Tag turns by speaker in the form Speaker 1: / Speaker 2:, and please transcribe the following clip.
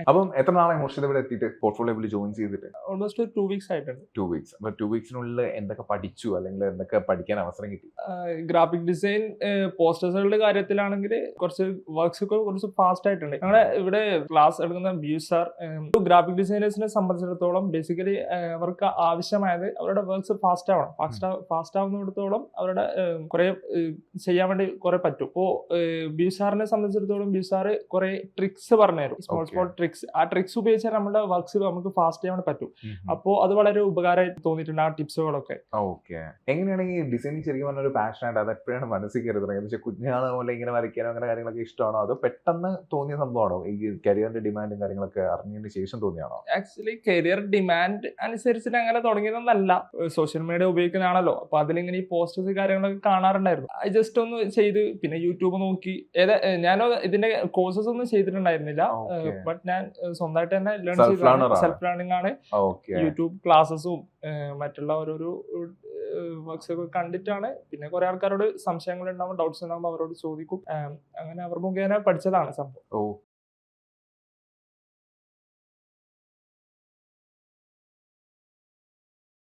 Speaker 1: അപ്പം എത്ര നാളെ മോർഷിദ് ഇവിടെ എത്തിയിട്ട് പോർട്ട്ഫോളിയോ ജോയിൻ ചെയ്തിട്ട്?
Speaker 2: ഓൾമോസ്റ്റ് 2 വീക്സ് ആയിട്ടുണ്ട്.
Speaker 1: 2 വീക്സ്. അപ്പൊ 2 വീക്സിനുള്ളിൽ എന്തൊക്കെ പഠിച്ചു, അല്ലെങ്കിൽ എന്തൊക്കെ പഠിക്കാൻ അവസരം കിട്ടി?
Speaker 2: ഗ്രാഫിക് ഡിസൈൻ പോസ്റ്റേഴ്സുകളുടെ കാര്യത്തിലാണെങ്കിൽ കുറച്ച് വർക്ക്സ് ഒക്കെ കുറച്ച് ഫാസ്റ്റ് ആയിട്ടുണ്ട്. ഞങ്ങളുടെ ഇവിടെ ക്ലാസ് എടുക്കുന്ന ബിയു സാർ ഗ്രാഫിക് ഡിസൈനേഴ്സിനെ സംബന്ധിച്ചിടത്തോളം ബേസിക്കലി അവർക്ക് ആവശ്യമായത് അവരുടെ വർക്ക്സ് ഫാസ്റ്റ് ആവണം. ഫാസ്റ്റ് ആവുന്നിടത്തോളം അവരുടെ കുറെ ചെയ്യാൻ വേണ്ടി കുറെ പറ്റും. ഇപ്പോൾ ബിയു സാറിനെ സംബന്ധിച്ചിടത്തോളം ബിയു സാറ് കുറെ ട്രിക്സ് പറഞ്ഞുതരും, സ്മോൾ ട്രിക്സ്. ആ ട്രിക്സ് ഉപയോഗിച്ചാൽ നമ്മുടെ വർക്ക്സ് നമുക്ക് ഫാസ്റ്റ് ചെയ്യാൻ പറ്റും. അപ്പോൾ അത് വളരെ ഉപകാരമായിട്ട് തോന്നിയിട്ടുണ്ട് ആ ടിപ്സുകളൊക്കെ.
Speaker 1: ഓക്കെ. എങ്ങനെയാണ് ഈ ഡിസൈനിങ് ശരിക്കും പറഞ്ഞ ഒരു പാഷനായിട്ട് അത് എപ്പോഴാണ് മനസ്സിൽ കയറി തുടങ്ങിയത്? പക്ഷേ കുഞ്ഞാളെ പോലെ ഇങ്ങനെ വരയ്ക്കാനോ അങ്ങനെ കാര്യങ്ങളൊക്കെ ഇഷ്ടമാണോ, അതോ പെട്ടെന്ന് തോന്നിയ സംഭവമാണോ ഈ കരിയറിന്റെ ഡിമാൻഡും കാര്യങ്ങളൊക്കെ അറിഞ്ഞതിന് ശേഷം തോന്നിയാണോ?
Speaker 2: ആക്ച്വലി കരിയർ ഡിമാൻഡ് അനുസരിച്ചിട്ട് അങ്ങനെ തുടങ്ങിയതൊന്നല്ല. സോഷ്യൽ മീഡിയ ഉപയോഗിക്കുന്നതാണല്ലോ, അപ്പൊ അതിലിങ്ങനെ ഈ പോസ്റ്റേഴ്സ് കാര്യങ്ങളൊക്കെ കാണാറുണ്ടായിരുന്നു. ജസ്റ്റ് ഒന്ന് ചെയ്ത് പിന്നെ യൂട്യൂബ് നോക്കി ഞാനോ ഇതിന്റെ കോഴ്സസ് ഒന്നും ചെയ്തിട്ടുണ്ടായിരുന്നില്ല. ബട്ട് ഞാൻ സ്വന്തമായിട്ട് തന്നെ ലേൺ ചെയ്തതാണ്. സെൽഫ് ലേണിംഗ് ആണ്. യൂട്യൂബ് ക്ലാസ്സസും മറ്റുള്ള ഓരോരോ വർക്ക്സ് ഒക്കെ കണ്ടിട്ടാണ്. പിന്നെ കുറെ ആൾക്കാരോട് സംശയങ്ങൾ ഉണ്ടാവും, ഡൗട്ട്സ് ഉണ്ടാവുമ്പോൾ അവരോട് ചോദിക്കും. അങ്ങനെ അവർ മുഖേന പഠിച്ചതാണ് സംഭവം.